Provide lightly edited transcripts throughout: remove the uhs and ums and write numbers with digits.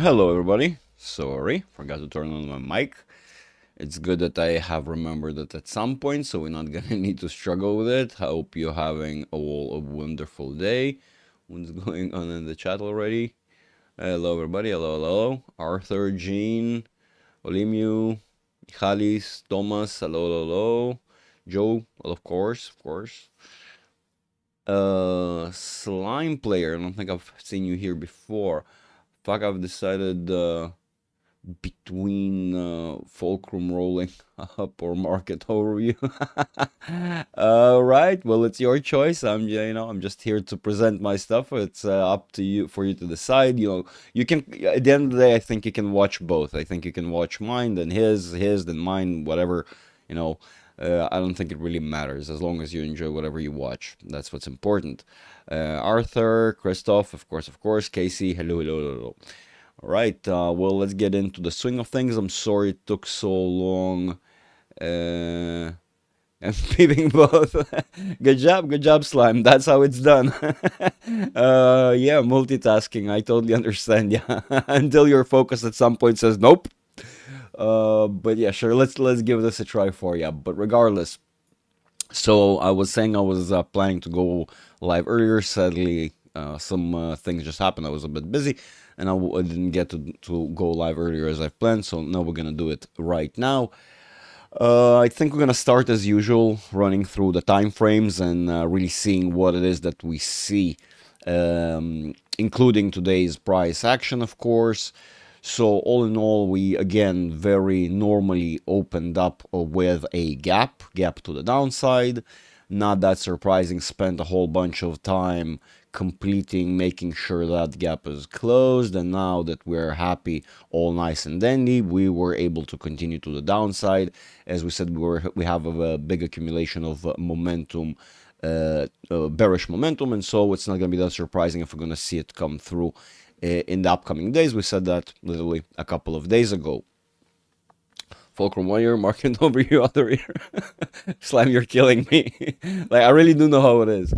Hello, everybody. Sorry, forgot to turn on my mic. It's good that I have remembered it at some point, so we're not gonna need to struggle with it. I hope you're having all a wonderful day. What's going on in the chat already? Hello, everybody. Hello, hello. Arthur, Jean, Olimu, Michalis, Thomas. Hello, hello, hello. Joe, well, of course. Slime player. I don't think I've seen you here before. Fuck, I've decided. Between fulcrum rolling up or market overview. All right, well, it's your choice. I'm just here to present my stuff. It's up to you for you to decide. You can at the end of the day, I think you can watch both. I think you can watch mine, then his, then mine, whatever. You know, I don't think it really matters as long as you enjoy whatever you watch. That's what's important. Arthur, Christoph, of course, Casey, hello, hello, hello, hello. All right, well, let's get into the swing of things. I'm sorry it took so long. Uh, and peeping both. Good job, Slime. That's how it's done. Yeah, multitasking. I totally understand. Yeah, until your focus at some point says nope. But yeah, sure. Let's give this a try for you. But regardless, so I was saying I was planning to go live earlier. Sadly, some things just happened. I was a bit busy, and I didn't get to go live earlier as I planned. So now we're gonna do it right now. I think we're gonna start as usual, running through the time frames and really seeing what it is that we see, including today's price action, of course. So all in all, we again very normally opened up with a gap to the downside. Not that surprising, spent a whole bunch of time completing, making sure that gap is closed, and now that we're happy, all nice and dandy, we were able to continue to the downside. As we said, we have a big accumulation of momentum, bearish momentum, and so it's not going to be that surprising if we're going to see it come through in the upcoming days. We said that literally a couple of days ago. Fulcrum 1 year, market over your other ear. Slime, you're killing me. Like, I really do know how it is.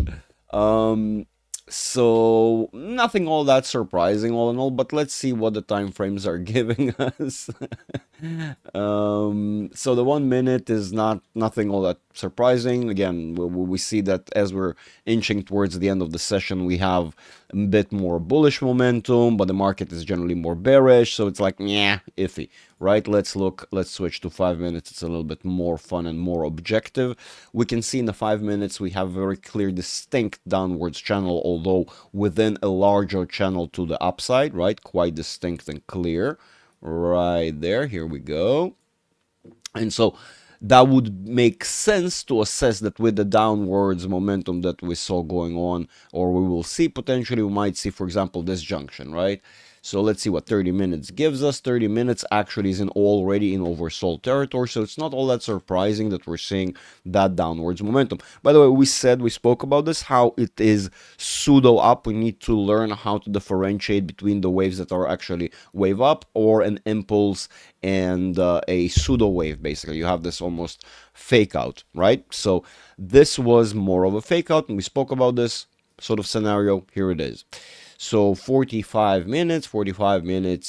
So nothing all that surprising all in all, but let's see what the time frames are giving us. So the 1 minute is nothing all that surprising. Again, we see that as we're inching towards the end of the session, we have a bit more bullish momentum, but the market is generally more bearish. So it's like, yeah, iffy, right? Let's switch to 5 minutes. It's a little bit more fun and more objective. We can see in the 5 minutes, we have a very clear, distinct downwards channel, although within a larger channel to the upside, right? Quite distinct and clear. Right there, here we go. And so that would make sense to assess that with the downwards momentum that we saw going on, or we will see potentially, we might see, for example, this junction, right? So let's see what 30 minutes gives us. 30 minutes actually is already in oversold territory, so it's not all that surprising that we're seeing that downwards momentum. By the way, we spoke about this, how it is pseudo up. We need to learn how to differentiate between the waves that are actually wave up or an impulse and a pseudo wave. Basically, you have this almost fake out, right? So this was more of a fake out, and we spoke about this sort of scenario. Here it is. So 45 minutes,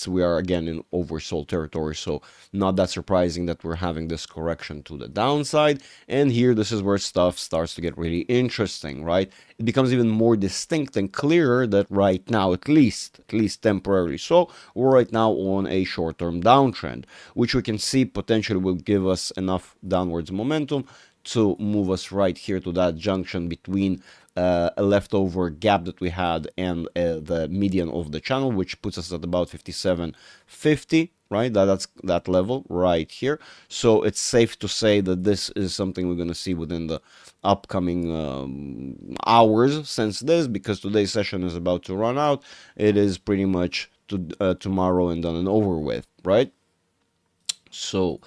we are again in oversold territory. So not that surprising that we're having this correction to the downside. And here, this is where stuff starts to get really interesting, right? It becomes even more distinct and clearer that right now, at least temporarily, so we're right now on a short-term downtrend, which we can see potentially will give us enough downwards momentum to move us right here to that junction between a leftover gap that we had and the median of the channel, which puts us at about 57.50, right? That's that level right here. So it's safe to say that this is something we're going to see within the upcoming hours, since this, because today's session is about to run out. It is pretty much tomorrow and done and over with, right? So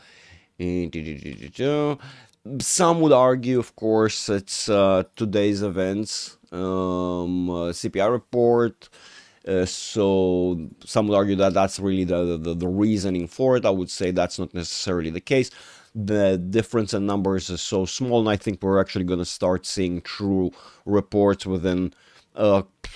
some would argue, of course, it's today's events, CPI report. So some would argue that that's really the reasoning for it. I would say that's not necessarily the case. The difference in numbers is so small, and I think we're actually going to start seeing true reports within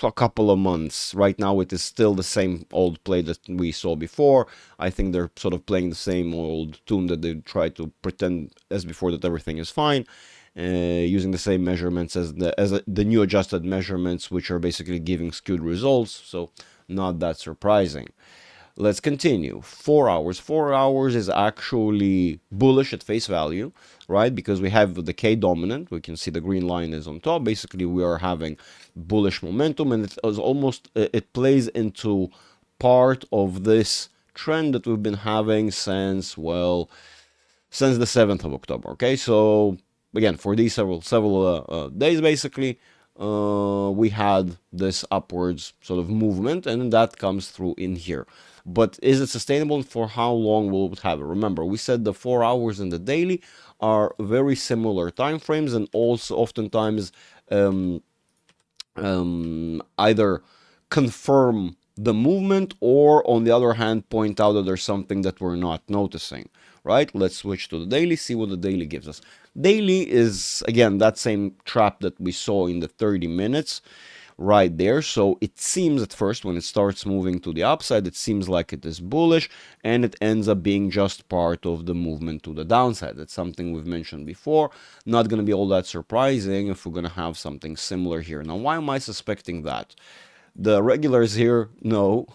a couple of months. Right now it is still the same old play that we saw before. I think they're sort of playing the same old tune that they try to pretend as before that everything is fine, using the same measurements as the new adjusted measurements, which are basically giving skewed results, so not that surprising. Let's continue. 4 hours. 4 hours is actually bullish at face value, right? Because we have the K dominant. We can see the green line is on top. Basically, we are having bullish momentum, and it is almost, it plays into part of this trend that we've been having since, well, since the 7th of October. Okay, so again, for these several days, basically, we had this upwards sort of movement, and that comes through in here. But is it sustainable? For how long will it have it? Remember, we said the 4 hours and the daily are very similar time frames, and also oftentimes either confirm the movement or, on the other hand, point out that there's something that we're not noticing, right? Let's switch to the daily, see what the daily gives us. Daily is, again, that same trap that we saw in the 30 minutes right there. So it seems at first, when it starts moving to the upside, it seems like it is bullish, and it ends up being just part of the movement to the downside. That's something we've mentioned before. Not going to be all that surprising if we're going to have something similar here. Now, why am I suspecting that? The regulars here know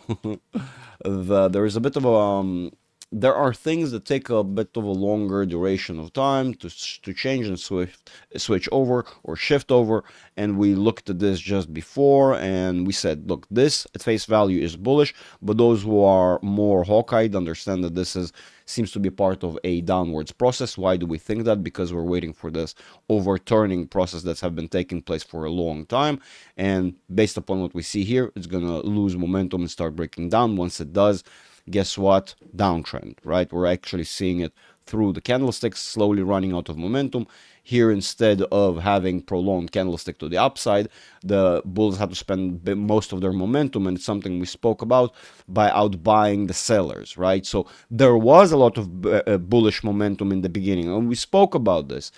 there is a bit of a there are things that take a bit of a longer duration of time to change and switch over or shift over, and we looked at this just before and we said, look, this at face value is bullish, but those who are more hawk-eyed understand that this seems to be part of a downwards process. Why do we think that? Because we're waiting for this overturning process that's have been taking place for a long time, and based upon what we see here, it's gonna lose momentum and start breaking down. Once it does, guess what? Downtrend, right? We're actually seeing it through the candlesticks, slowly running out of momentum. Here, instead of having prolonged candlestick to the upside, the bulls had to spend most of their momentum, and it's something we spoke about, by outbuying the sellers, right? So there was a lot of bullish momentum in the beginning, and we spoke about this.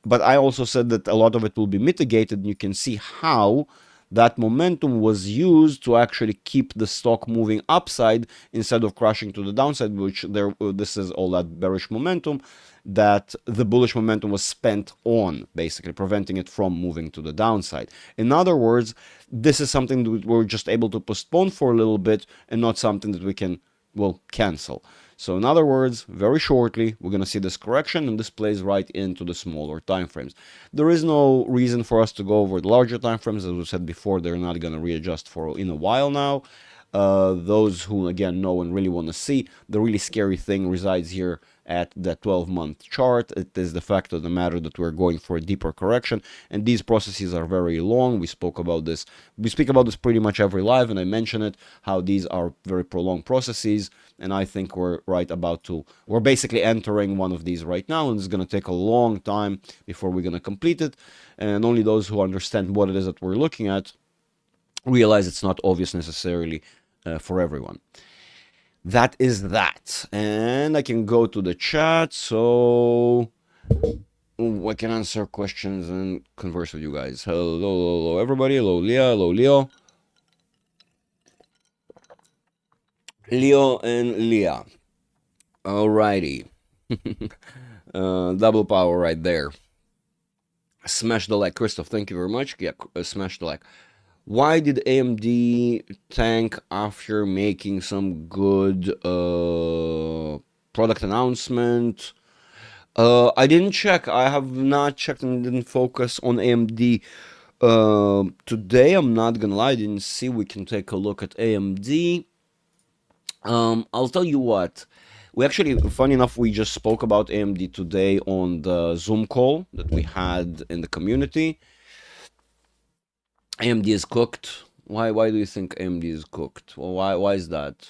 But I also said that a lot of it will be mitigated, and you can see how that momentum was used to actually keep the stock moving upside instead of crashing to the downside, which this is all that bearish momentum that the bullish momentum was spent on, basically preventing it from moving to the downside. In other words, this is something that we're just able to postpone for a little bit, and not something that we can, well, cancel. So in other words, very shortly, we're going to see this correction, and this plays right into the smaller time frames. There is no reason for us to go over the larger time frames. As we said before, they're not going to readjust for in a while now. Those who, again, know and really want to see, the really scary thing resides here at the 12-month chart. It is the fact of the matter that we're going for a deeper correction, and these processes are very long. We spoke about this. We speak about this pretty much every live, and I mention it, how these are very prolonged processes, and I think we're basically entering one of these right now, and it's going to take a long time before we're going to complete it, and only those who understand what it is that we're looking at realize it's not obvious necessarily for everyone. That is that. And I can go to the chat, so I can answer questions and converse with you guys. Hello, everybody. Hello, Leah. Hello, Leo. Leo and Leah. Alrighty. Double power right there. Smash the like. Christoph, thank you very much. Yeah, smash the like. Why did AMD tank after making some good product announcement? I didn't check. I have not checked and didn't focus on AMD today. I'm not gonna lie, I didn't see. We can take a look at AMD. I'll tell you what. We actually, funny enough, we just spoke about AMD today on the Zoom call that we had in the community. AMD is cooked. Why do you think AMD is cooked? Well, why is that?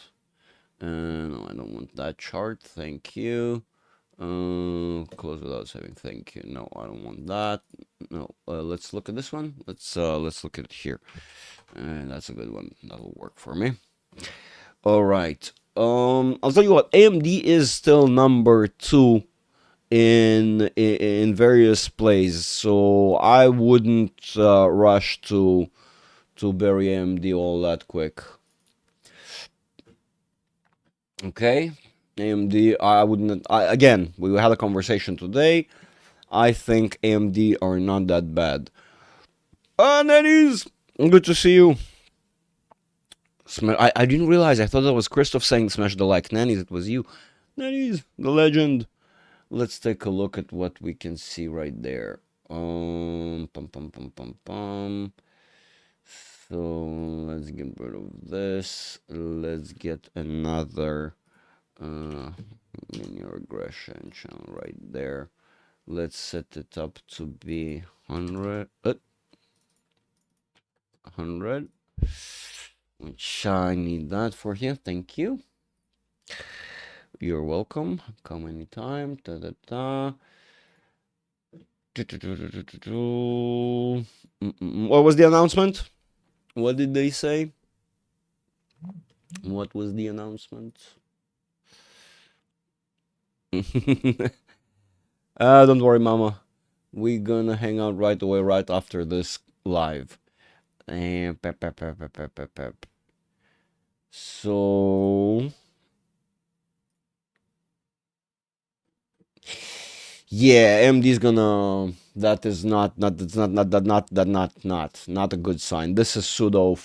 No, I don't want that chart. Thank you. Close without saving. Thank you. No, I don't want that. No. Let's look at this one. Let's look at it here. And that's a good one. That'll work for me. All right. I'll tell you what. AMD is still number 2 in various plays, so I wouldn't rush to to bury AMD all that quick. Okay, AMD, I wouldn't. Again, we had a conversation today. I think AMD are not that bad. Nennies, good to see you. I didn't realize. I thought that was Christoph saying smash the like. Nennies, it was you. Nennies, the legend. Let's take a look at what we can see right there. Pum pum pum pum pum. So let's get rid of this. Let's get another linear regression channel right there. Let's set it up to be 100. 100. Which I need that for here. Thank you. You're welcome. Come anytime. Da da da. What was the announcement? What did they say? What was the announcement? Don't worry, Mama. We're gonna hang out right away, right after this live. And so yeah, AMD is gonna. That is not a good sign. This is pseudo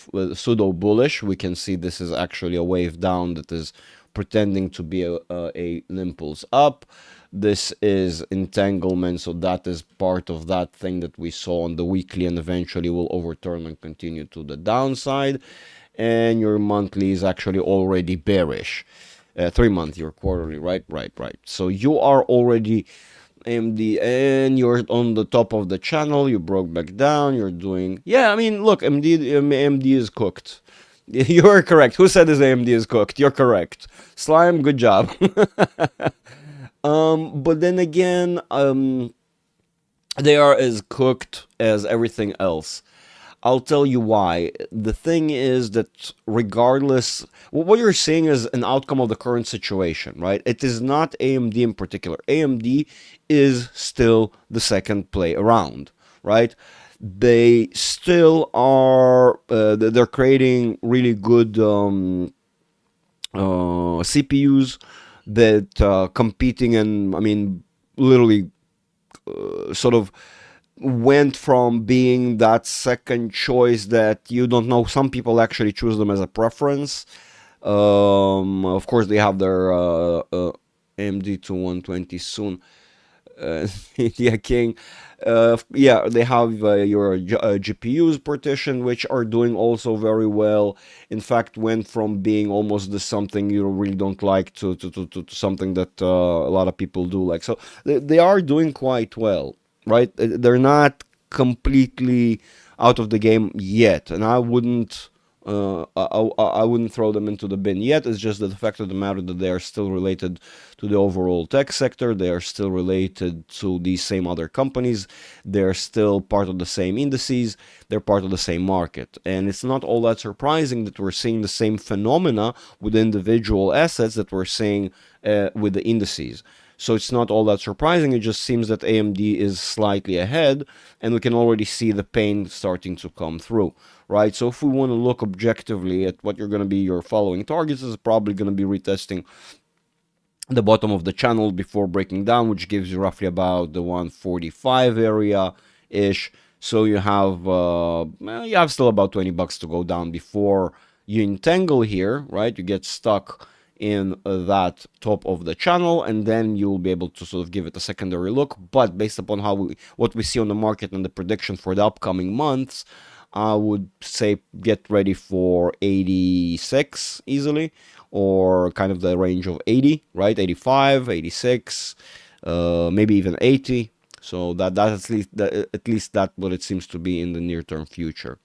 bullish. We can see this is actually a wave down that is pretending to be an impulse up. This is entanglement, so that is part of that thing that we saw on the weekly, and eventually will overturn and continue to the downside. And your monthly is actually already bearish. 3 month, your quarterly, right. So you are already AMD, and you're on the top of the channel. You broke back down. You're doing, yeah. I mean, look, AMD is cooked. You're correct. Who said this AMD is cooked? You're correct. Slime, good job. But then again, they are as cooked as everything else. I'll tell you why. The thing is that regardless, what you're seeing is an outcome of the current situation, right? It is not AMD in particular. AMD is still the second play around, right? They still are, they're creating really good CPUs that competing, and I mean, literally sort of went from being that second choice that you don't know. Some people actually choose them as a preference. Of course, they have their AMD to 120 soon. Yeah, King. Yeah, they have your GPUs partition, which are doing also very well. In fact, went from being almost the something you really don't like to something that a lot of people do like. So they are doing quite well, right? They're not completely out of the game yet, and I wouldn't throw them into the bin yet. It's just that the fact of the matter that they are still related to the overall tech sector. They are still related to these same other companies. They're still part of the same indices. They're part of the same market. And it's not all that surprising that we're seeing the same phenomena with individual assets that we're seeing with the indices. So it's not all that surprising. It just seems that AMD is slightly ahead, and we can already see the pain starting to come through, right? So if we want to look objectively at what you're going to be your following targets, is probably going to be retesting the bottom of the channel before breaking down, which gives you roughly about the 145 area ish. So you have still about $20 to go down before you entangle here, right? You get stuck in that top of the channel, and then you'll be able to sort of give it a secondary look. But based upon what we see on the market and the prediction for the upcoming months, I would say get ready for 86 easily, or kind of the range of 80, right? 85, 86, maybe even 80. So that's at least that's what it seems to be in the near-term future.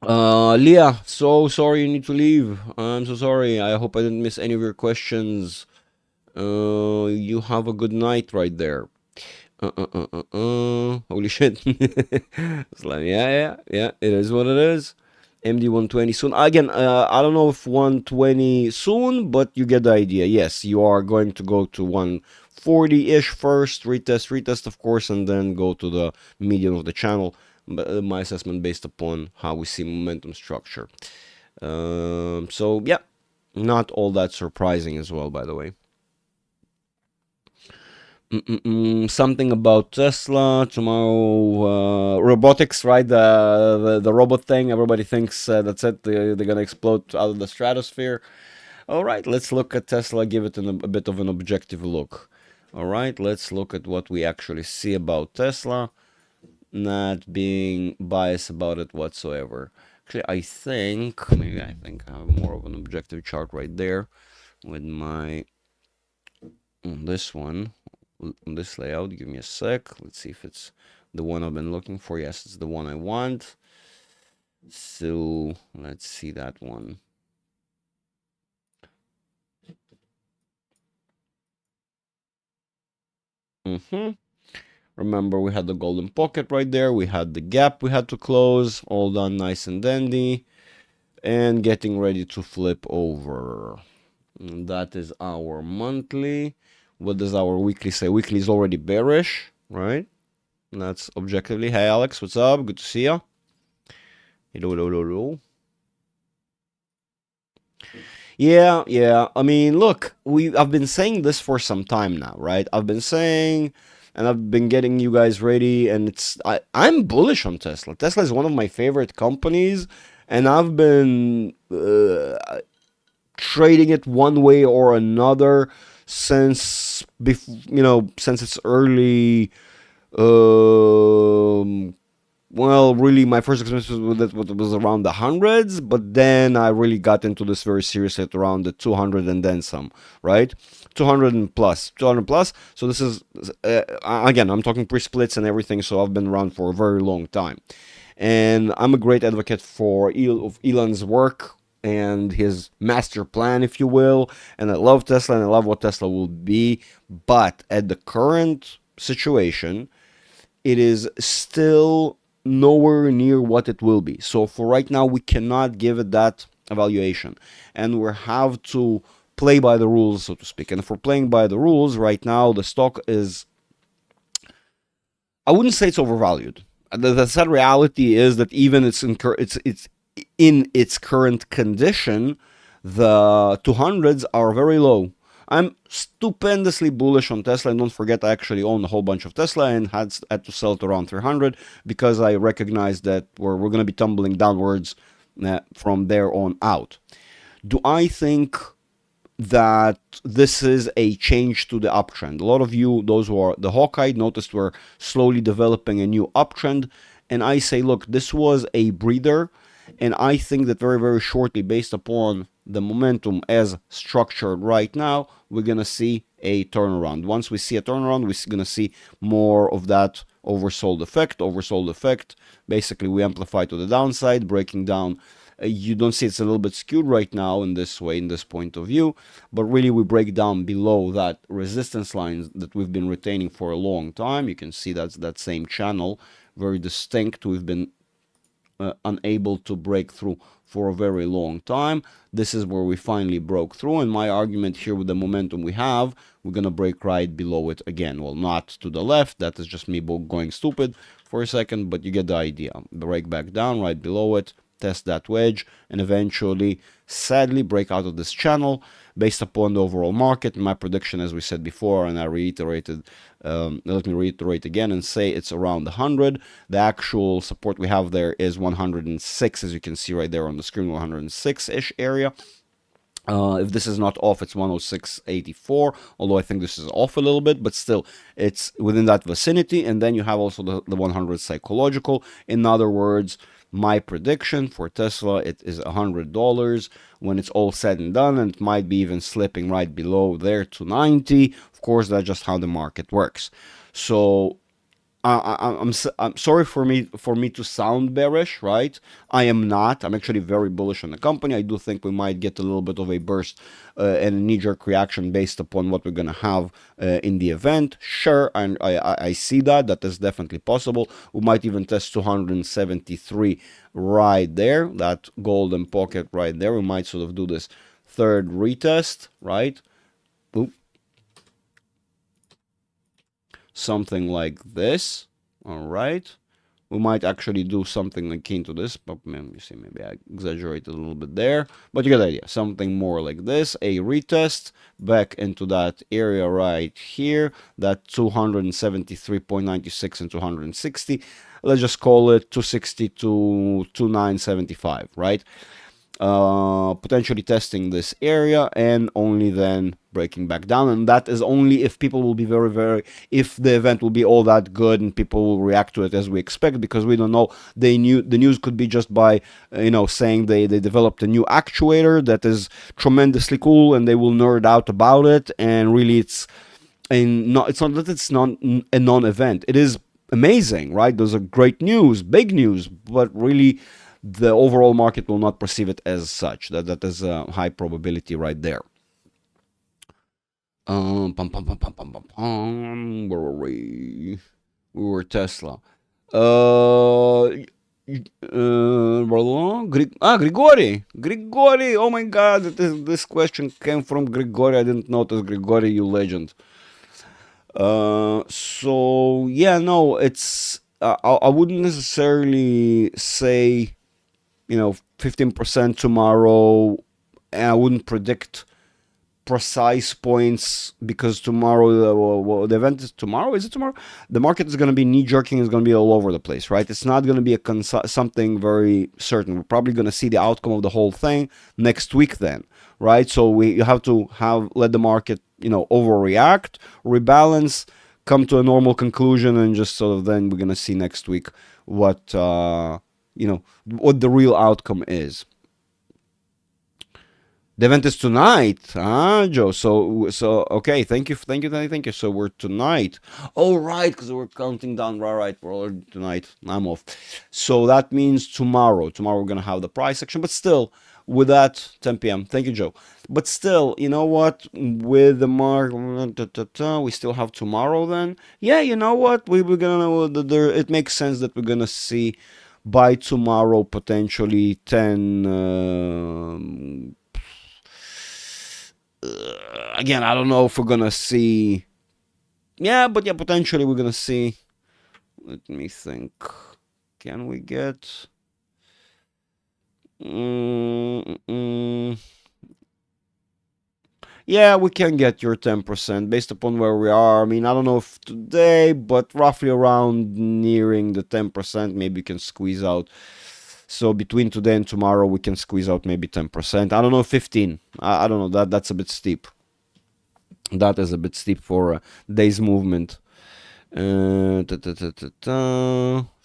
Leah, so sorry you need to leave. I'm so sorry. I hope I didn't miss any of your questions. You have a good night right there. Holy shit. It's like, yeah, it is what it is. MD 120 soon. Again, I don't know if 120 soon, but you get the idea. Yes, you are going to go to 140-ish first, retest, of course, and then go to the median of the channel. my assessment based upon how we see momentum structure. So yeah, not all that surprising as well, by the way. Something about Tesla tomorrow. Robotics, right? The robot thing. Everybody thinks that's it. They're gonna explode out of the stratosphere. All right, let's look at Tesla. Give it a bit of an objective look. All right, let's look at what we actually see about Tesla. Not being biased about it whatsoever. Actually, I think I have more of an objective chart right there with my on this one, on this layout. Give me a sec. Let's see if it's the one I've been looking for. Yes, it's the one I want. So let's see that one. Remember, we had the golden pocket right there. We had the gap we had to close. All done nice and dandy. And getting ready to flip over. And that is our monthly. What does our weekly say? Weekly is already bearish, right? And that's objectively. Hey, Alex, what's up? Good to see you. Hello, hello, hello, hello. Yeah. I mean, look, I've been saying this for some time now, right? I've been saying, and I've been getting you guys ready, and I'm bullish on Tesla. Tesla is one of my favorite companies, and I've been trading it one way or another since since its early well, really, my first experience with it was around the hundreds, but then I really got into this very seriously at around the 200 and then some, right? 200 and plus, 200 plus. So this is, again, I'm talking pre-splits and everything, so I've been around for a very long time. And I'm a great advocate for Elon's work and his master plan, if you will. And I love Tesla and I love what Tesla will be. But at the current situation, it is still nowhere near what it will be. So for right now, we cannot give it that evaluation, and we have to play by the rules, so to speak. And for playing by the rules, right now the stock is, I wouldn't say it's overvalued. The sad reality is that even it's in its current condition, the 200s are very low. I'm stupendously bullish on Tesla, and don't forget I actually own a whole bunch of Tesla and had to sell it around 300 because I recognize that we're going to be tumbling downwards from there on out. Do I think that this is a change to the uptrend? A lot of you, those who are the Hawkeye, noticed we're slowly developing a new uptrend, and I say, look, this was a breather, and I think that very, very shortly, based upon the momentum as structured right now, we're going to see a turnaround. Once we see a turnaround, we're going to see more of that oversold effect. Basically, we amplify to the downside, breaking down. You don't see it's a little bit skewed right now in this way, in this point of view, but really we break down below that resistance line that we've been retaining for a long time. You can see that's that same channel, very distinct. We've been unable to break through for a very long time. This is where we finally broke through, and my argument here with the momentum we have, we're gonna break right below it again. Well, not to the left, that is just me going stupid for a second, but you get the idea. Break back down right below it, test that wedge, and eventually, sadly, break out of this channel based upon the overall market. My prediction, as we said before, and I reiterated, let me reiterate again and say it's around 100. The actual support we have there is 106, as you can see right there on the screen, 106-ish area. If this is not off, it's 106.84, although I think this is off a little bit, but still, it's within that vicinity. And then you have also the 100 psychological. In other words, my prediction for Tesla, it is $100 when it's all said and done, and it might be even slipping right below there to 90. Of course, that's just how the market works. So I'm sorry for me to sound bearish, right? I am not. I'm actually very bullish on the company. I do think we might get a little bit of a burst and a knee-jerk reaction based upon what we're gonna have in the event. Sure, and I see that. That is definitely possible. We might even test 273 right there. That golden pocket right there. We might sort of do this third retest, right? Oop. Something like this. All right, We might actually do something akin to this, but you see, maybe I exaggerated a little bit there, but you get the idea. Something more like this, a retest back into that area right here, that 273.96 and 260. Let's just call it 260 to 2975, right? Potentially testing this area and only then breaking back down, and that is only if people will be if the event will be all that good and people will react to it as we expect, because we don't know. The news could be just by saying they developed a new actuator that is tremendously cool and they will nerd out about it, and really it's not that it's not a non-event. It is amazing, right? Those are great news, big news, but really the overall market will not perceive it as such. That is a high probability right there. Where were we? We were Tesla. Grigory. Oh my God, this question came from Grigory. I didn't notice. Grigory, you legend. So yeah, no, it's I wouldn't necessarily say 15% tomorrow, and I wouldn't predict precise points, because tomorrow the event is tomorrow. Is it tomorrow? The market is going to be knee-jerking, is going to be all over the place, right? It's not going to be something very certain. We're probably going to see the outcome of the whole thing next week then, right? So you have to let the market overreact, rebalance, come to a normal conclusion, and just sort of then we're going to see next week what what the real outcome is. The event is tonight, Joe? So okay, thank you. So we're tonight. Oh, right, because we're counting down. Right, we're already tonight. I'm off. So that means tomorrow. Tomorrow we're gonna have the price section, but still, with that 10 p.m. Thank you, Joe. But still, you know what? With the mark, we still have tomorrow. Then, yeah, you know what? We're gonna. It makes sense that we're gonna see by tomorrow potentially 10. Again, I don't know if we're gonna see. Yeah, but yeah, potentially we're gonna see. Let me think. Can we get? Yeah, we can get your 10% based upon where we are. I mean, I don't know if today, but roughly around nearing the 10%, maybe you can squeeze out. So between today and tomorrow, we can squeeze out maybe 10%. I don't know, 15. I don't know. That's a bit steep. That is a bit steep for a day's movement. Some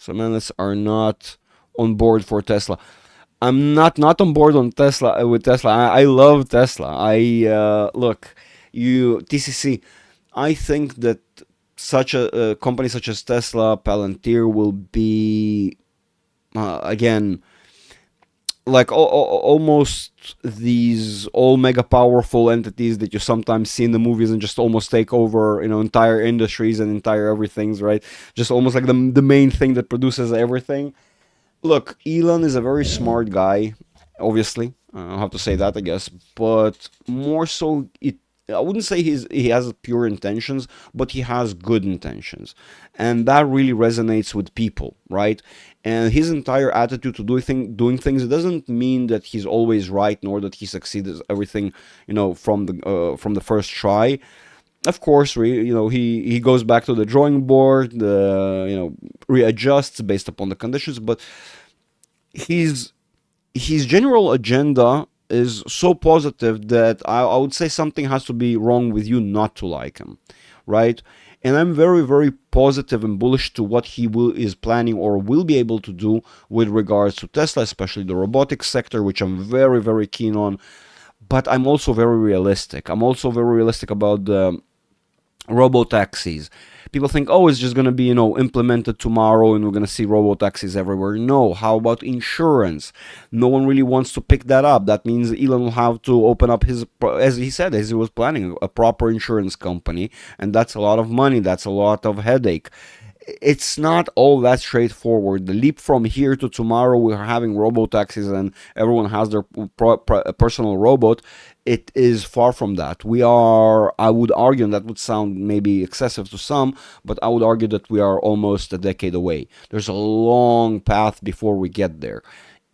analysts are not on board for Tesla. I'm not on board on Tesla with Tesla. I love Tesla. Look, TCC. I think that such a company such as Tesla, Palantir will be again like almost these all mega powerful entities that you sometimes see in the movies and just almost take over entire industries and entire everything's, right? Just almost like the main thing that produces everything. Look, Elon is a very smart guy, obviously. I'll have to say that, I guess. But more so, I wouldn't say he has pure intentions, but he has good intentions. And that really resonates with people, right? And his entire attitude to doing things, it doesn't mean that he's always right, nor that he succeeds everything, from the first try. Of course, he goes back to the drawing board, readjusts based upon the conditions, but his general agenda is so positive that I would say something has to be wrong with you not to like him, right? And I'm very, very positive and bullish to what he is planning or will be able to do with regards to Tesla, especially the robotics sector, which I'm very, very keen on. But I'm also very realistic. I'm also very realistic about the robo-taxis. People think, oh, it's just going to be, implemented tomorrow and we're going to see robo-taxis everywhere. No. How about insurance? No one really wants to pick that up. That means Elon will have to open up as he said, as he was planning, a proper insurance company. And that's a lot of money. That's a lot of headache. It's not all that straightforward. The leap from here to tomorrow, we're having robo-taxis and everyone has their personal robot. it is far from that. We are, I would argue, and that would sound maybe excessive to some, but I would argue that we are almost a decade away. There's a long path before we get there.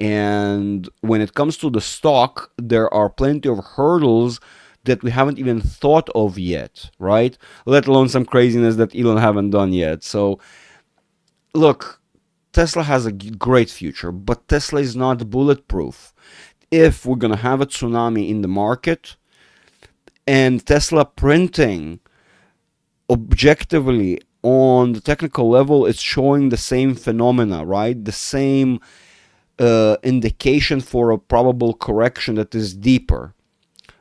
And when it comes to the stock, there are plenty of hurdles that we haven't even thought of yet, right? Let alone some craziness that Elon haven't done yet. So, look, Tesla has a great future, but Tesla is not bulletproof. If we're going to have a tsunami in the market and Tesla printing objectively on the technical level, it's showing the same phenomena, right? The same indication for a probable correction that is deeper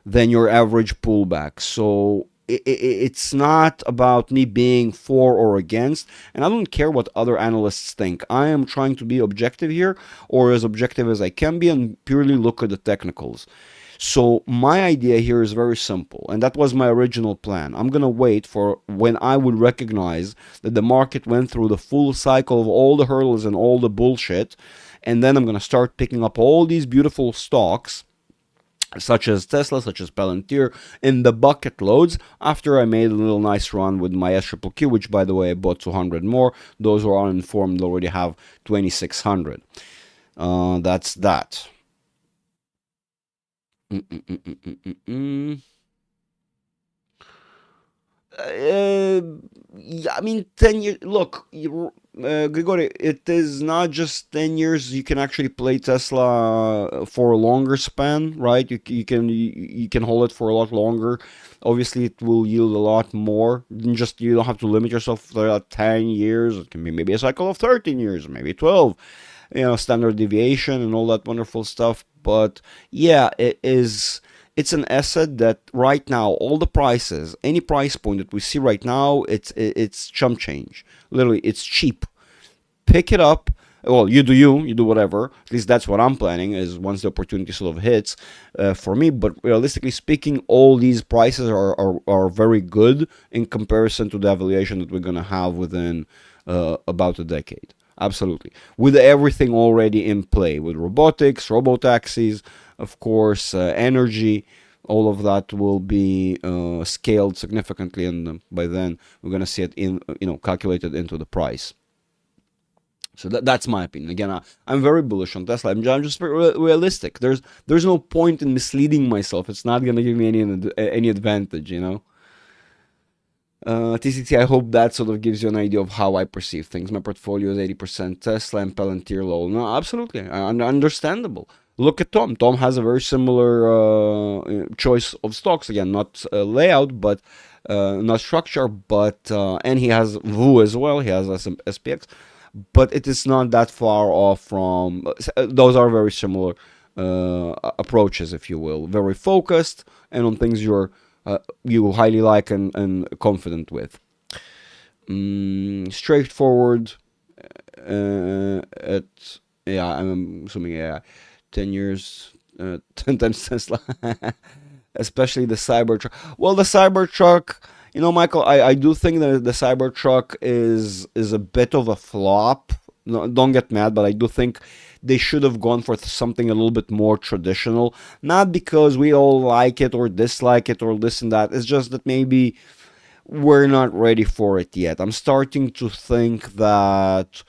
than your average pullback. So it's not about me being for or against, and I don't care what other analysts think. I am trying to be objective here, or as objective as I can be, and purely look at the technicals. So my idea here is very simple, and that was my original plan. I'm going to wait for when I would recognize that the market went through the full cycle of all the hurdles and all the bullshit, and then I'm going to start picking up all these beautiful stocks, such as Tesla, such as Palantir, in the bucket loads, after I made a little nice run with my SQQQ, which, by the way, I bought 200 more. Those who are uninformed already have 2,600. That's that. Yeah, I mean, 10 years. Look, Grigori, it is not just 10 years. You can actually play Tesla for a longer span, right? You can hold it for a lot longer. Obviously, it will yield a lot more. Just you don't have to limit yourself to 10 years. It can be maybe a cycle of 13 years, maybe 12. Standard deviation and all that wonderful stuff. But yeah, it's an asset that right now all the prices, any price point that we see right now, it's chump change. Literally, it's cheap. Pick it up. Well, you do whatever. At least that's what I'm planning. Is once the opportunity sort of hits for me. But realistically speaking, all these prices are very good in comparison to the evaluation that we're gonna have within about a decade. Absolutely, with everything already in play, with robotics, robotaxis, of course, energy, all of that will be scaled significantly, and by then we're gonna see it in calculated into the price. So that's my opinion. Again, I'm very bullish on Tesla. I'm just realistic. There's no point in misleading myself. It's not gonna give me any advantage, TCT, I hope that sort of gives you an idea of how I perceive things. My portfolio is 80% Tesla and Palantir low. No, absolutely. Understandable. Look at Tom. Tom has a very similar choice of stocks. Again, not layout, but not structure, but and he has VU as well. He has SPX, but it is not that far off from. Those are very similar approaches, if you will. Very focused and on things you highly like and confident with. Straightforward. I'm assuming 10 years, 10 times Tesla, especially the Cybertruck. Well, the Cybertruck, Michael, I do think that the Cybertruck is a bit of a flop. No, don't get mad, but I do think they should have gone for something a little bit more traditional. Not because we all like it or dislike it or this and that. It's just that maybe we're not ready for it yet. I'm starting to think that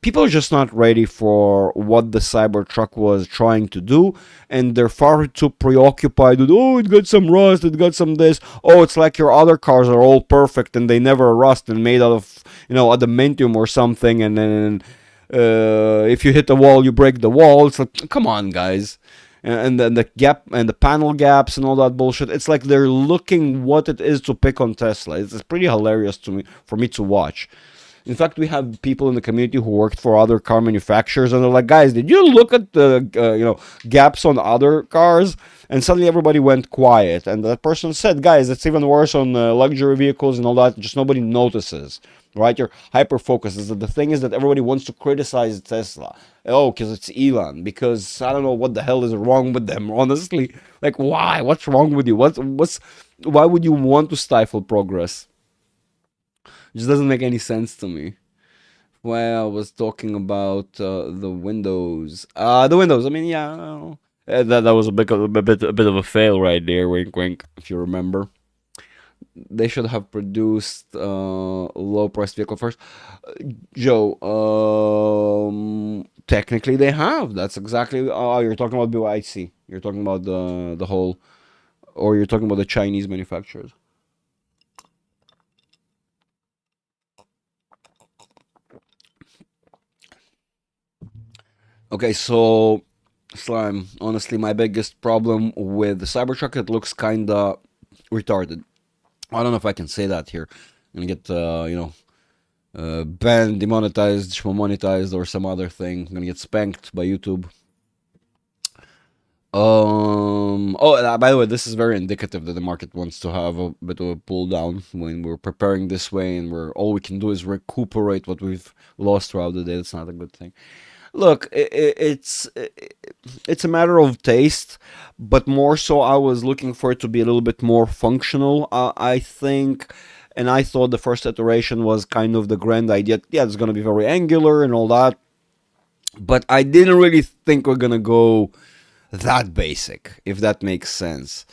people are just not ready for what the Cybertruck was trying to do, and they're far too preoccupied with, oh, it got some rust, it got some this, oh, it's like your other cars are all perfect and they never rust and made out of, adamantium or something, and then if you hit the wall, you break the wall. It's like, come on, guys. And then the gap and the panel gaps and all that bullshit. It's like they're looking what it is to pick on Tesla. It's pretty hilarious for me to watch. In fact, we have people in the community who worked for other car manufacturers, and they're like, "Guys, did you look at the gaps on other cars?" And suddenly everybody went quiet, and that person said, "Guys, it's even worse on luxury vehicles and all that. Just nobody notices." Right? You're hyper focused. The thing is that everybody wants to criticize Tesla. Oh, because it's Elon. Because I don't know what the hell is wrong with them. Honestly, like, why? What's wrong with you? Why would you want to stifle progress? It just doesn't make any sense to me. Well, I was talking about the Windows. The Windows. I mean, yeah. That was a bit of a fail right there. Wink, wink. If you remember, they should have produced low price vehicle first. Joe, technically they have. That's exactly. Oh, you're talking about BYC. You're talking about the whole, or you're talking about the Chinese manufacturers. Okay, so Slime. Honestly, my biggest problem with the Cybertruck, it looks kinda retarded. I don't know if I can say that here. I'm gonna get banned, demonetized, monetized, or some other thing. I'm gonna get spanked by YouTube. By the way, this is very indicative that the market wants to have a bit of a pull down when we're preparing this way, and we're all we can do is recuperate what we've lost throughout the day. That's not a good thing. Look, it's a matter of taste, but more so, I was looking for it to be a little bit more functional. I think, and I thought the first iteration was kind of the grand idea. Yeah, it's gonna be very angular and all that, but I didn't really think we're gonna go that basic, if that makes sense.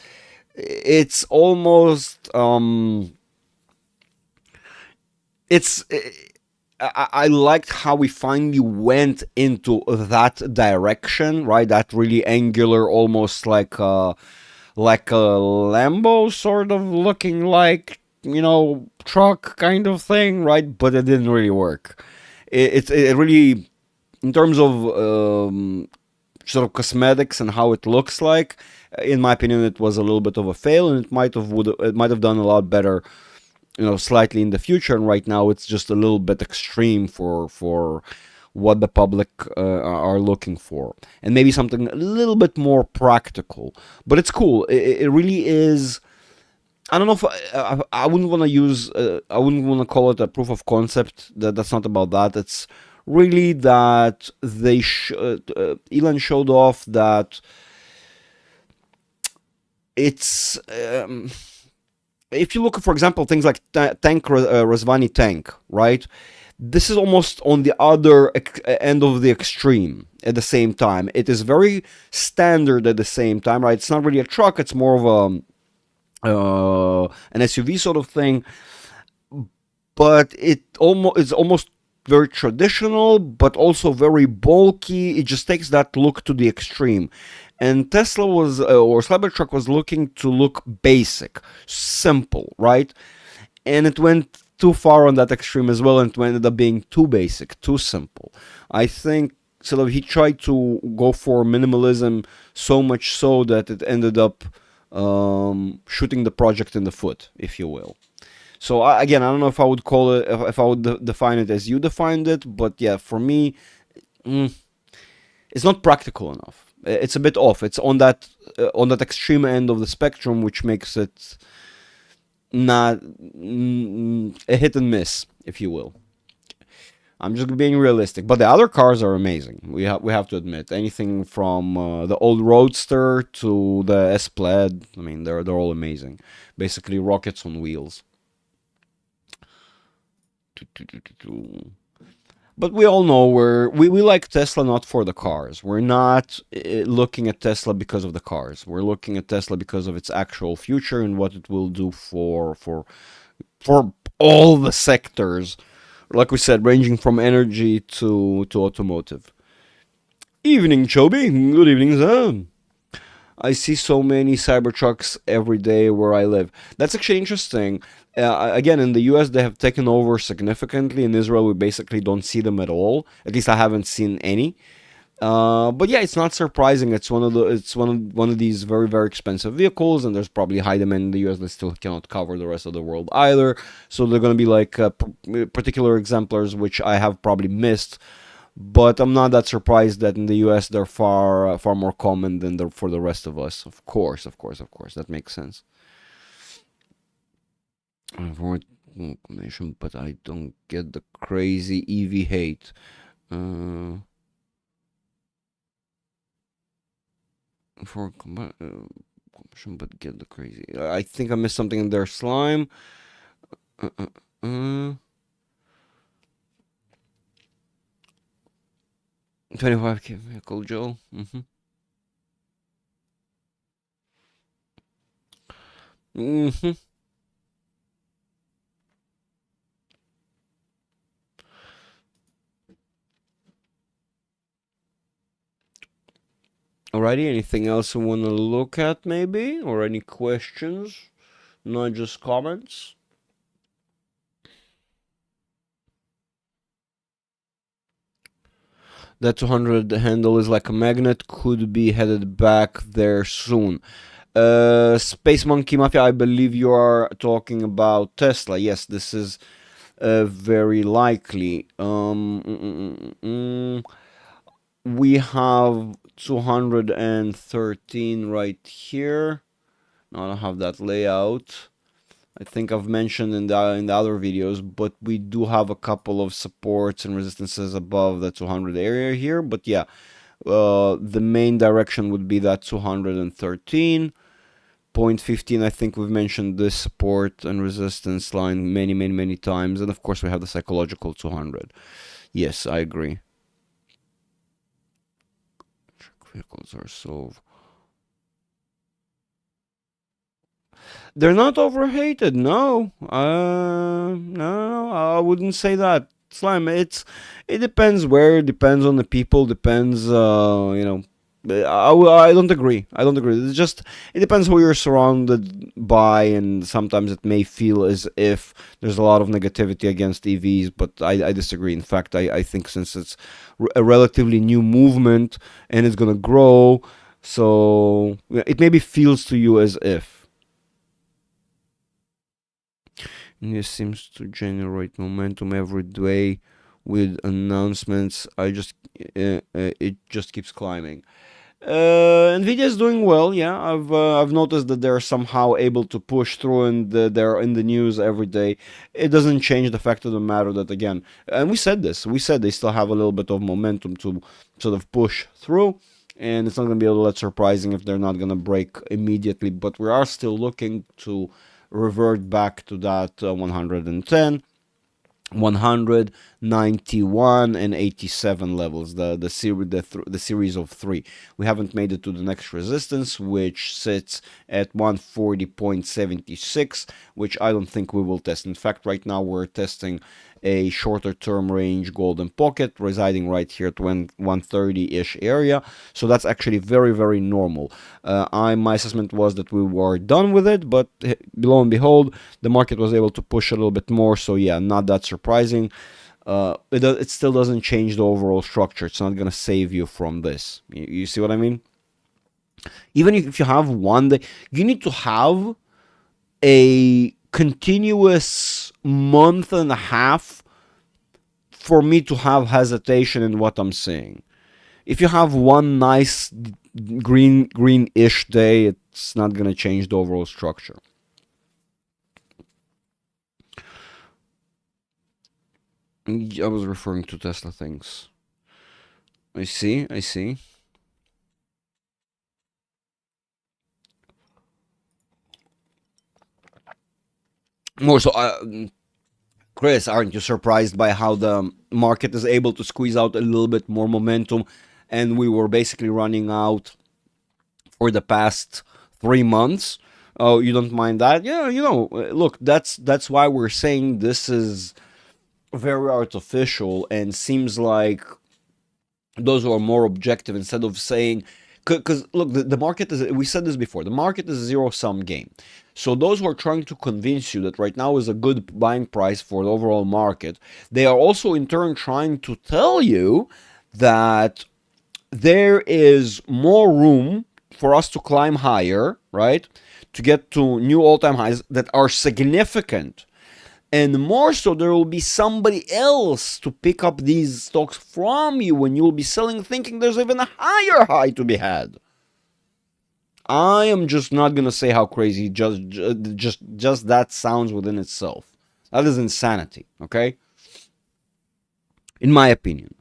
It's almost it's I liked how we finally went into that direction, right? That really angular, almost like a Lambo sort of looking like, truck kind of thing, right? But it didn't really work. It really, in terms of sort of cosmetics and how it looks like, in my opinion, it was a little bit of a fail, and it might have done a lot better, slightly in the future. And right now, it's just a little bit extreme for what the public are looking for, and maybe something a little bit more practical. But it's cool. It really is. I don't know if I wouldn't want to use. I wouldn't want to call it a proof of concept. That's not about that. It's really that Elon showed off that it's. If you look, for example, things like Razvani tank, right? This is almost on the other end of the extreme at the same time. It is very standard at the same time, right? It's not really a truck; it's more of an SUV sort of thing. But it's almost very traditional, but also very bulky. It just takes that look to the extreme. And Tesla or Cybertruck was looking to look basic, simple, right? And it went too far on that extreme as well, and it ended up being too basic, too simple. I think sort of he tried to go for minimalism so much so that it ended up shooting the project in the foot, if you will. So again, I don't know if I would call it, if I would define it as you defined it, but yeah, for me, mm, it's not practical enough. It's a bit off. It's on that extreme end of the spectrum, which makes it not a hit and miss, if you will. I'm just being realistic, but the other cars are amazing. We have to admit, anything from the old Roadster to the S Plaid. I mean, they're all amazing. Basically, rockets on wheels. But we all know we like Tesla not for the cars. We're not looking at Tesla because of the cars. We're looking at Tesla because of its actual future and what it will do for all the sectors. Like we said, ranging from energy to automotive. Evening, Chobi. Good evening, Sam. I see so many Cybertrucks every day where I live. That's actually interesting. Again, in the US, they have taken over significantly. In Israel, we basically don't see them at all. At least I haven't seen any. But yeah, it's not surprising. It's one of these very very expensive vehicles, and there's probably high demand in the U.S. that still cannot cover the rest of the world either. So they're going to be like particular exemplars, which I have probably missed. But I'm not that surprised that in the U.S. they're far more common than for the rest of us. Of course, of course, of course, that makes sense. For information, but I don't get the crazy EV hate. Uh, for but get the crazy. I think I missed something in there. Slime. Uh, uh, uh. 25K vehicle, Joe. Hmm. Alrighty, anything else you want to look at, maybe? Or any questions? Not just comments? That 200 handle is like a magnet, could be headed back there soon. Space Monkey Mafia, I believe you are talking about Tesla. Yes, this is very likely. We have 213 right here. No, I don't have that layout. I think I've mentioned in the other videos, but we do have a couple of supports and resistances above the 200 area here. But yeah, the main direction would be that 213. 0.15, I think we've mentioned this support and resistance line many times. And of course, we have the psychological 200. Yes, I agree. Vehicles are so... They're not overhated, no. No, I wouldn't say that. Slime, it depends where, it depends on the people, depends, I don't agree. I don't agree. It's just, it depends who you're surrounded by, and sometimes it may feel as if there's a lot of negativity against EVs, but I disagree. In fact, I think since it's a relatively new movement and it's going to grow, so it maybe feels to you as if. And this seems to generate momentum every day with announcements. It just keeps climbing. Nvidia is doing well. Yeah, I've noticed that they're somehow able to push through, and they're in the news every day. It doesn't change the fact of the matter that, again, and we said this. We said they still have a little bit of momentum to sort of push through, and it's not going to be all that surprising if they're not going to break immediately. But we are still looking to revert back to that 110. 191 and 87 levels, the series of three. We haven't made it to the next resistance, which sits at 140.76, which I don't think we will test. In fact, right now we're testing a shorter term range golden pocket residing right here at 130-ish area. So that's actually very normal. My assessment was that we were done with it, but lo and behold, the market was able to push a little bit more. So yeah, not that surprising. It still doesn't change the overall structure. It's not going to save you from this. You see what I mean? Even if you have one day, you need to have a continuous month and a half for me to have hesitation in what I'm saying. If you have one nice greenish day, it's not going to change the overall structure. I was referring to Tesla things. I see. More so, Chris, aren't you surprised by how the market is able to squeeze out a little bit more momentum? And we were basically running out for the past 3 months. Oh, you don't mind that? Yeah, look, that's why we're saying this is very artificial and seems like those who are more objective, instead of saying, because look, the market is, we said this before, the market is a zero-sum game. So those who are trying to convince you that right now is a good buying price for the overall market, they are also in turn trying to tell you that there is more room for us to climb higher, right? To get to new all-time highs that are significant. And more so, there will be somebody else to pick up these stocks from you when you'll be selling, thinking there's even a higher high to be had. I am just not gonna say how crazy just that sounds within itself. That is insanity, okay? In my opinion.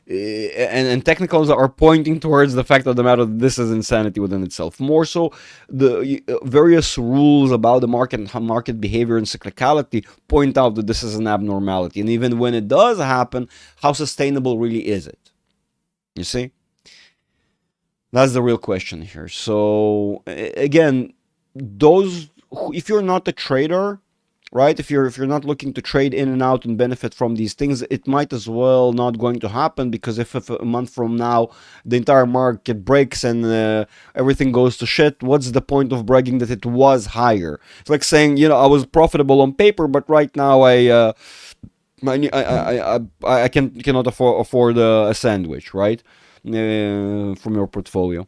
And technicals are pointing towards the fact of the matter that this is insanity within itself. More so, the various rules about the market and market behavior and cyclicality point out that this is an abnormality. And even when it does happen, how sustainable really is it? You see? That's the real question here. So, again, those if you're not a trader, right, if you're not looking to trade in and out and benefit from these things, it might as well not going to happen, because if a month from now the entire market breaks and everything goes to shit, what's the point of bragging that it was higher? It's like saying, you know, I was profitable on paper, but right now I cannot afford a sandwich, right, from your portfolio.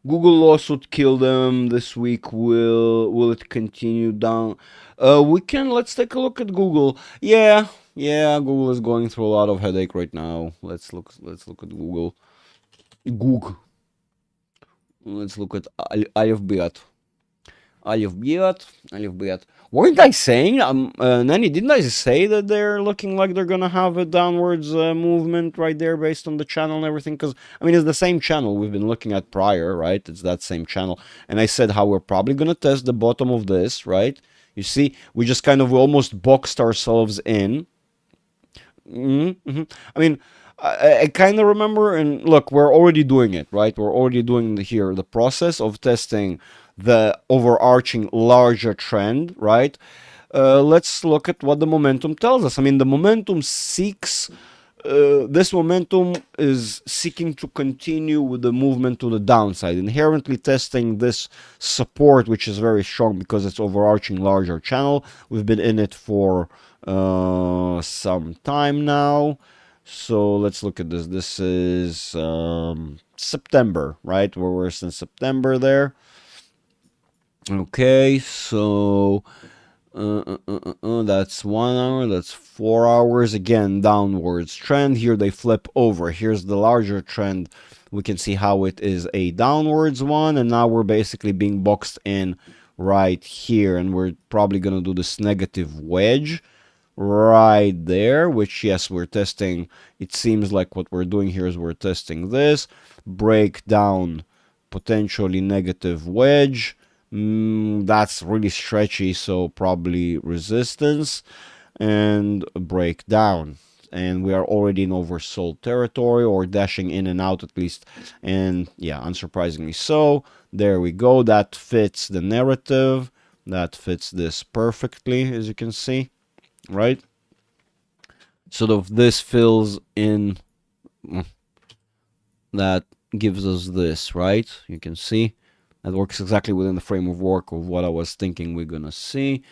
Google lawsuit killed them this week. Will it continue down? Let's take a look at Google. Yeah, Google is going through a lot of headache right now. Let's look at Google. Let's look at Alif Biat. Weren't I saying, Nanny, didn't I say that they're looking like they're gonna have a downwards movement right there based on the channel and everything? Because, I mean, it's the same channel we've been looking at prior, right? It's that same channel. And I said how we're probably gonna test the bottom of this, right? You see, we just kind of almost boxed ourselves in. I mean, I kind of remember, and look, we're already doing it, right? We're already doing the process of testing the overarching larger trend, right? Let's look at what the momentum tells us. I mean, the momentum seeks, this momentum is seeking to continue with the movement to the downside, inherently testing this support, which is very strong because it's overarching larger channel. We've been in it for some time now. So let's look at this. This is September, right? We're since September there. Okay, so that's 1 hour, that's 4 hours. Again, downwards trend. Here they flip over. Here's the larger trend. We can see how it is a downwards one, and now we're basically being boxed in right here, and we're probably gonna do this negative wedge right there, which, yes, we're testing. It seems like what we're doing here is we're testing this break down, potentially negative wedge. That's really stretchy, so probably resistance and break down. And we are already in oversold territory, or dashing in and out at least. And yeah, unsurprisingly so. There we go. That fits the narrative. That fits this perfectly, as you can see, right? Sort of this fills in. That gives us this, right? You can see. That works exactly within the frame of work of what I was thinking we're gonna see.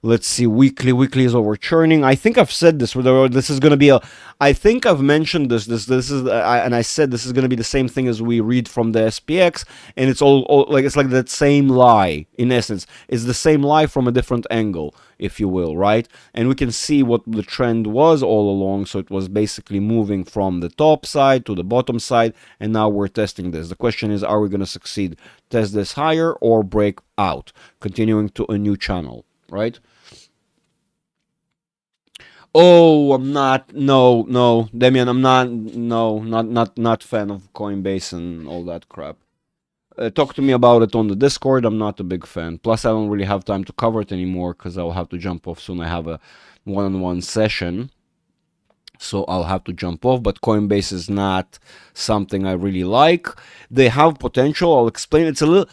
Let's see, weekly. Weekly is over churning. I think I've said this. This is gonna be a. I think I've mentioned this. This is, and I said this is gonna be the same thing as we read from the SPX, and it's all like, it's like that same lie. In essence, it's the same lie from a different angle, if you will, right? And we can see what the trend was all along. So it was basically moving from the top side to the bottom side, and now we're testing this. The question is, are we gonna succeed? Test this higher or break out, continuing to a new channel, right? Oh, I'm not. No, Damian, I'm not. No, not fan of Coinbase and all that crap. Talk to me about it on the Discord. I'm not a big fan. Plus, I don't really have time to cover it anymore because I'll have to jump off soon. I have a one-on-one session, so I'll have to jump off. But Coinbase is not something I really like. They have potential. I'll explain. It's a little.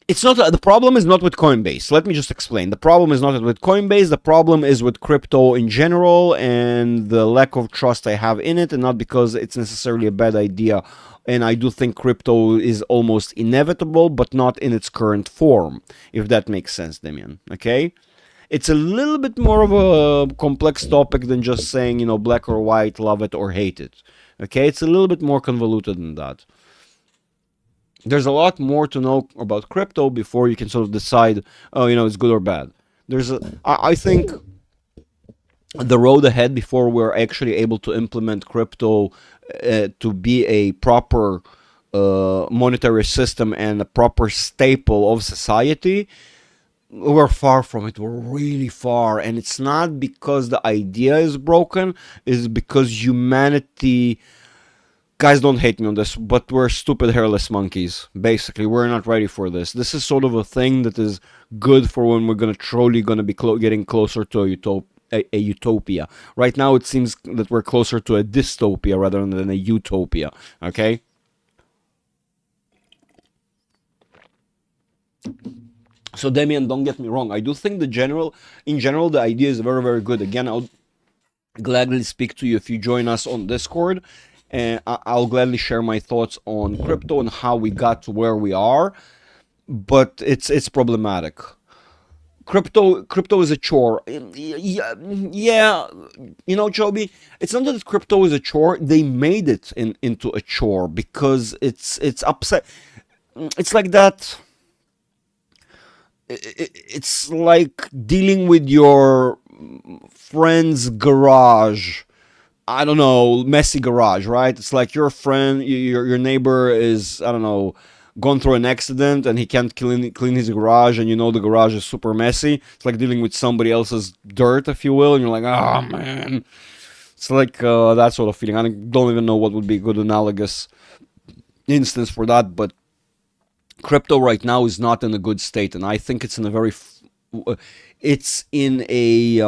It's not, the problem is not with Coinbase. Let me just explain. The problem is not with Coinbase. The problem is with crypto in general and the lack of trust I have in it, and not because it's necessarily a bad idea. And I do think crypto is almost inevitable, but not in its current form, if that makes sense, Damian. Okay? It's a little bit more of a complex topic than just saying, you know, black or white, love it or hate it. Okay? It's a little bit more convoluted than that. There's a lot more to know about crypto before you can sort of decide, oh, you know, it's good or bad. I think the road ahead before we're actually able to implement crypto to be a proper monetary system and a proper staple of society, we're far from it. We're really far. And it's not because the idea is broken, it's because humanity... Guys, don't hate me on this, but we're stupid hairless monkeys. Basically, we're not ready for this. This is sort of a thing that is good for when we're truly gonna be getting closer to a utopia. Right now, it seems that we're closer to a dystopia rather than a utopia. Okay. So Damien, don't get me wrong. I do think in general, the idea is very, very good. Again, I'll gladly speak to you if you join us on Discord, and I'll gladly share my thoughts on crypto and how we got to where we are. But it's problematic. Crypto is a chore. Yeah, Joby. It's not that crypto is a chore. They made it into a chore because it's upset. It's like that. It's like dealing with your friend's garage. I don't know, messy garage, right? It's like your friend, your neighbor is, I don't know, gone through an accident and he can't clean his garage, and the garage is super messy. It's like dealing with somebody else's dirt, if you will, and you're like, oh man. It's like that sort of feeling. I don't even know what would be a good analogous instance for that, but crypto right now is not in a good state, and I think it's in a very, it's in a,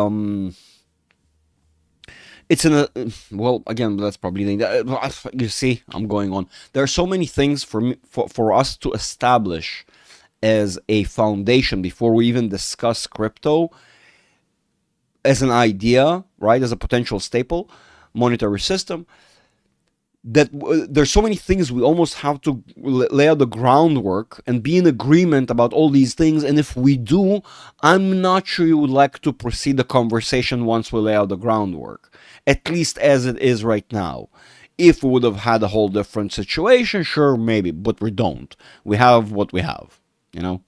it's in a, well, again, that's probably the, you see, I'm going on. There are so many things for me, for us to establish as a foundation before we even discuss crypto as an idea, right? As a potential staple monetary system, that there's so many things we almost have to lay out the groundwork and be in agreement about all these things. And if we do, I'm not sure you would like to proceed the conversation once we lay out the groundwork, at least as it is right now. If we would have had a whole different situation, sure, maybe, but we don't. We have what we have, it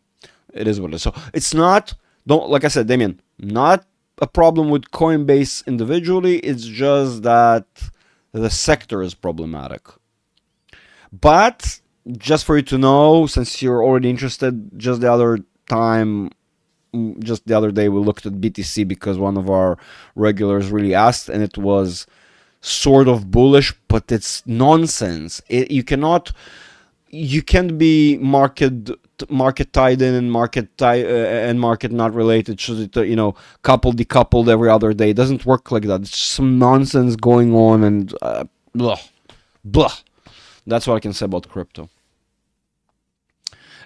is what it is. So it's not, don't, like I said, Damien, not a problem with Coinbase individually. It's just that the sector is problematic. But just for you to know, since you're already interested, just the other day we looked at BTC because one of our regulars really asked, and it was sort of bullish, but it's nonsense. You can't be market tied in and market not related. Should it coupled decoupled every other day? It doesn't work like that. It's some nonsense going on, and blah blah. That's what I can say about crypto.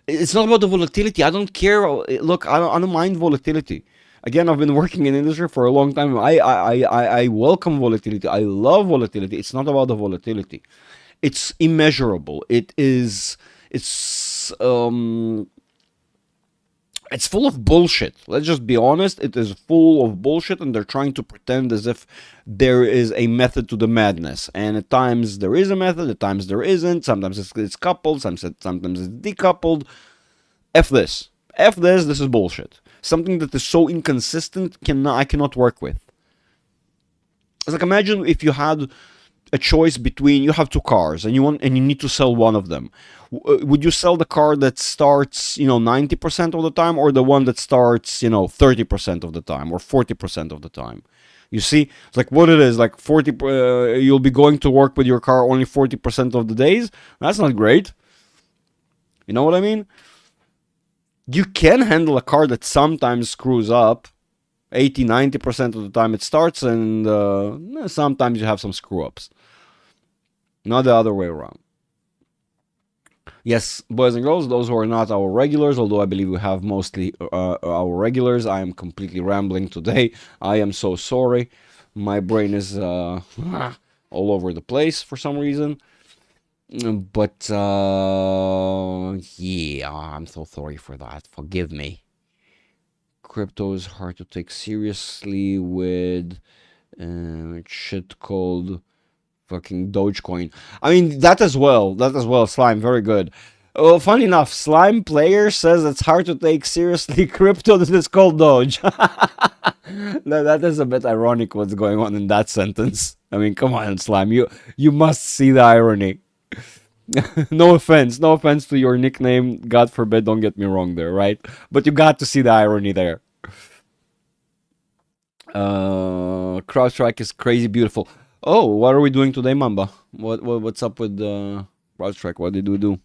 It's not about the volatility. I don't care. Look, I don't mind volatility. Again, I've been working in industry for a long time. I welcome volatility. I love volatility. It's not about the volatility. It's immeasurable. It's full of bullshit. Let's just be honest. It is full of bullshit, and they're trying to pretend as if there is a method to the madness. And at times there is a method, at times there isn't. Sometimes it's coupled, sometimes it's decoupled. F this. F this. This is bullshit. Something that is so inconsistent, I cannot work with. It's like, imagine if you had a choice between, you have two cars and you need to sell one of them. Would you sell the car that starts 90% of the time, or the one that starts 30% of the time, or 40% of the time? You see, it's like what it is, like 40 you'll be going to work with your car only 40% of the days. That's not great. You know what I mean? You can handle a car that sometimes screws up 80-90% of the time it starts, and sometimes you have some screw ups. Not the other way around. Yes, boys and girls, those who are not our regulars, although I believe we have mostly our regulars, I am completely rambling today. I am so sorry. My brain is all over the place for some reason. But yeah, I'm so sorry for that. Forgive me. Crypto is hard to take seriously with shit called fucking Dogecoin. I mean, that as well, Slime, very good. Well, funny enough, Slime Player says it's hard to take seriously crypto that is called Doge. That is a bit ironic what's going on in that sentence. I mean, come on, Slime, you must see the irony. No offense to your nickname, God forbid, don't get me wrong there, right? But you got to see the irony there. CrowdStrike is crazy beautiful. Oh, what are we doing today, Mamba? What's up with CrowdStrike? What did we do?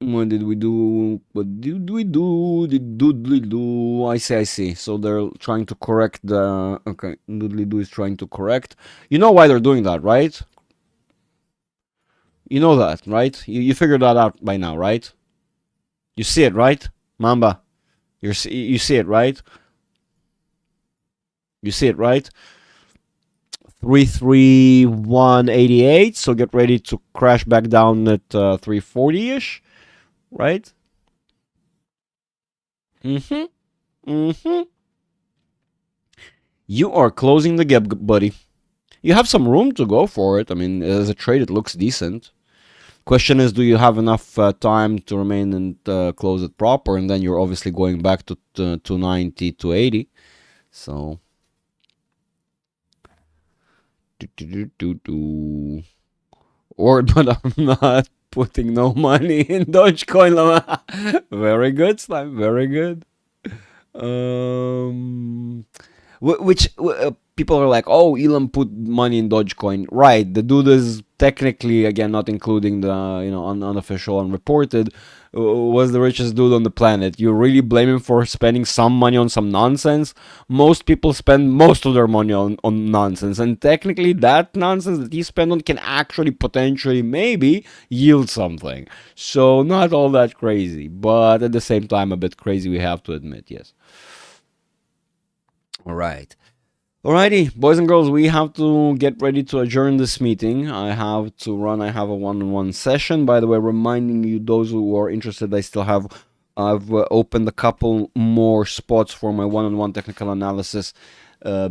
What did we do? What did we do? Doodly do? I see. So they're trying to correct the. Okay, Doodly do is trying to correct. You know why they're doing that, right? You know that, right? You figured that out by now, right? You see it, right? Mamba, you see it, right? You see it, right? 33188. So get ready to crash back down at 340-ish, right? You are closing the gap, buddy. You have some room to go for it. I mean, as a trade, it looks decent. Question is, do you have enough time to remain and close it proper? And then you're obviously going back to 290, 280. So, or but I'm not putting no money in Dogecoin. Very good, Slime. Very good. Which people are like, oh, Elon put money in Dogecoin. Right, the dude is technically, again, not including the unofficial, unreported, was the richest dude on the planet. You really blame him for spending some money on some nonsense? Most people spend most of their money on nonsense, and technically that nonsense that he spent on can actually potentially maybe yield something. So not all that crazy, but at the same time a bit crazy, we have to admit. Yes. All right. Alrighty, boys and girls, we have to get ready to adjourn this meeting. I have to run. I have a one-on-one session. By the way, reminding you, those who are interested, I've opened a couple more spots for my one-on-one technical analysis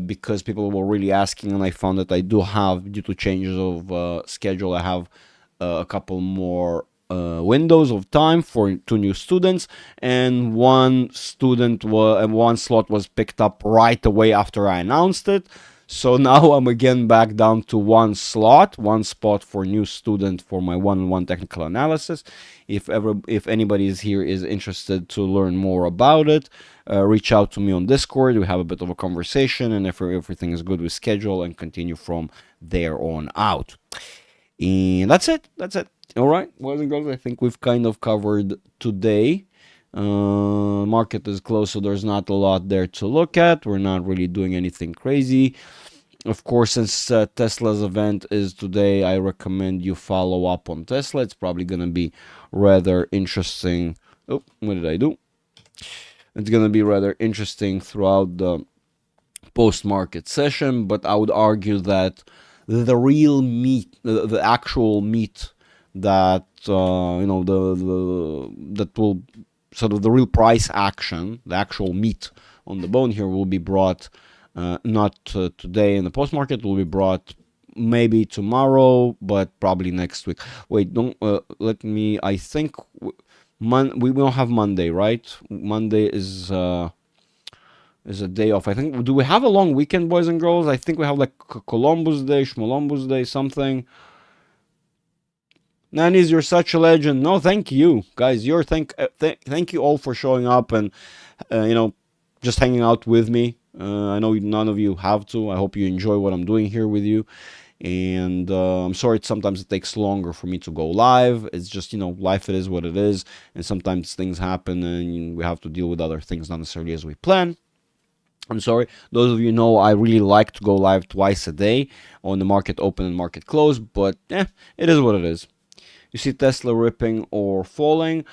because people were really asking, and I found that I do have, due to changes of schedule, I have a couple more windows of time for 2 new students, and one slot was picked up right away after I announced it. So now I'm again back down to one spot for new student for my one-on-one technical analysis. If anybody is interested to learn more about it, reach out to me on Discord. We have a bit of a conversation, and if everything is good, we schedule and continue from there on out. And that's it. All right, boys and girls, I think we've kind of covered today. Market is closed, so there's not a lot there to look at. We're not really doing anything crazy. Of course, since Tesla's event is today, I recommend you follow up on Tesla. It's probably going to be rather interesting. Oh, what did I do? It's going to be rather interesting throughout the post-market session, but I would argue that the real meat, the actual meat that that will sort of the real price action, the actual meat on the bone here will be brought not today in the post market, will be brought maybe tomorrow, but probably next week. Wait, don't let me. I think we don't have Monday, right? Monday is a day off. I think. Do we have a long weekend, boys and girls? I think we have like Columbus Day, Schmolumbus Day, something. Nanis, you're such a legend. No, thank you, guys. Thank you all for showing up and just hanging out with me. I know none of you have to. I hope you enjoy what I'm doing here with you. And I'm sorry sometimes it takes longer for me to go live. It's just, life, it is what it is. And sometimes things happen and we have to deal with other things not necessarily as we plan. I'm sorry. Those of you know I really like to go live twice a day on the market open and market close. But it is what it is. You see Tesla ripping or falling.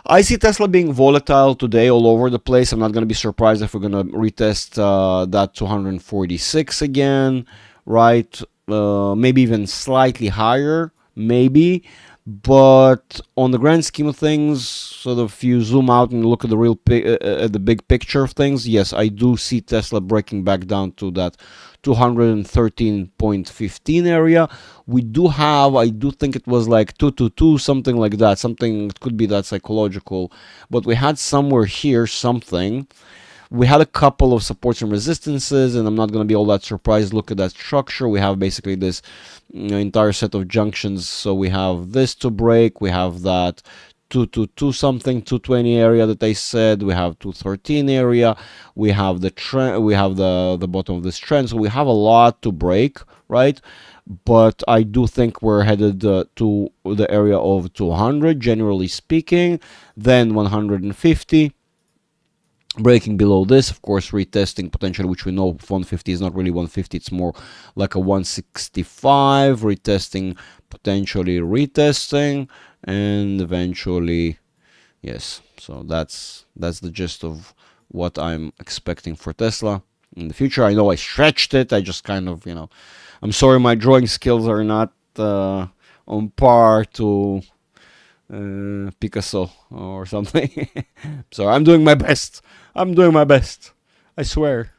I see Tesla being volatile today all over the place. I'm not going to be surprised if we're going to retest that 246 again, right? Maybe even slightly higher, maybe. But on the grand scheme of things, sort of if you zoom out and look at the big picture of things, yes, I do see Tesla breaking back down to that 213.15 area. I do think it was like 222, something like that. It could be that psychological, but we had somewhere here something. We had a couple of supports and resistances, and I'm not going to be all that surprised. Look at that structure. We have basically this entire set of junctions. So we have this to break. We have that 222 something, 220 area that I said. We have 213 area. We have the trend. We have the bottom of this trend. So we have a lot to break, right? But I do think we're headed to the area of 200, generally speaking, then 150. Breaking below this, of course, retesting potentially, which we know 150 is not really 150, it's more like a 165, retesting, potentially retesting, and eventually, Yes, so that's the gist of what I'm expecting for Tesla in the future. I know I stretched it. I just kind of, I'm sorry, my drawing skills are not on par to Picasso or something. So I'm doing my best. I'm doing my best. I swear.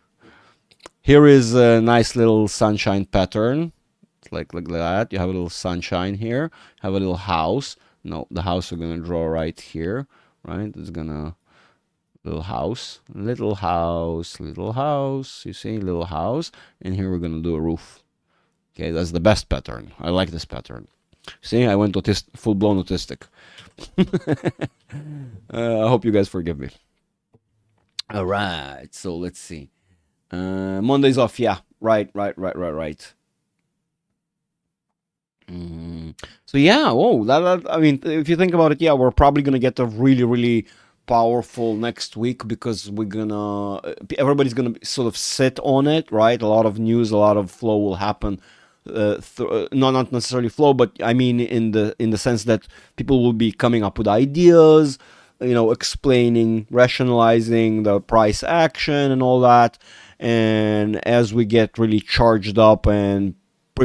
Here is a nice little sunshine pattern. It's like that. You have a little sunshine here. Have a little house. No, the house we're gonna draw right here. Right? It's gonna little house, little house, little house. You see, little house. And here we're gonna do a roof. Okay, that's the best pattern. I like this pattern. See, I went full blown autistic. I hope you guys forgive me. All right, so let's see. Monday's off. Yeah, right. So yeah, whoa, I mean, if you think about it, yeah, we're probably gonna get a really, really powerful next week because everybody's gonna sort of sit on it, right? A lot of news, a lot of flow will happen. Not necessarily flow, but I mean in the sense that people will be coming up with ideas, explaining, rationalizing the price action and all that. And as we get really charged up and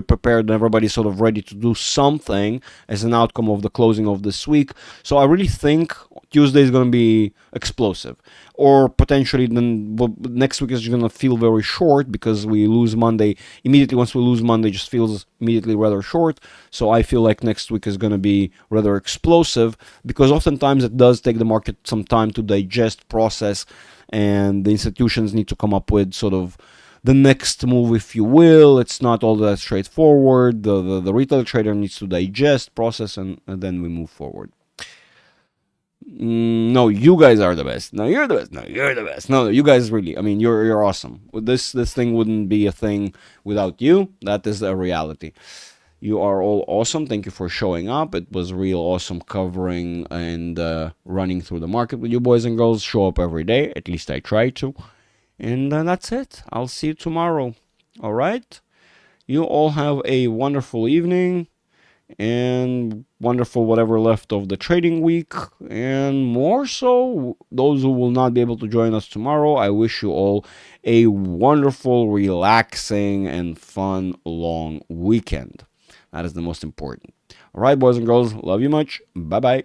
prepared and everybody's sort of ready to do something as an outcome of the closing of this week. So I really think Tuesday is going to be explosive, or potentially then next week is going to feel very short because we lose Monday. Immediately once we lose Monday, just feels immediately rather short. So I feel like next week is going to be rather explosive because oftentimes it does take the market some time to digest, process, and the institutions need to come up with sort of the next move, if you will. It's not all that straightforward. The retail trader needs to digest, process, and then we move forward. No, you guys are the best. No, you're the best. No, you're the best. No, you guys really. I mean, you're awesome. This thing wouldn't be a thing without you. That is a reality. You are all awesome. Thank you for showing up. It was real awesome covering and running through the market with you boys and girls. Show up every day. At least I try to. And that's it. I'll see you tomorrow. All right? You all have a wonderful evening and wonderful whatever left of the trading week. And more so, those who will not be able to join us tomorrow, I wish you all a wonderful, relaxing, and fun long weekend. That is the most important. All right, boys and girls, love you much. Bye-bye.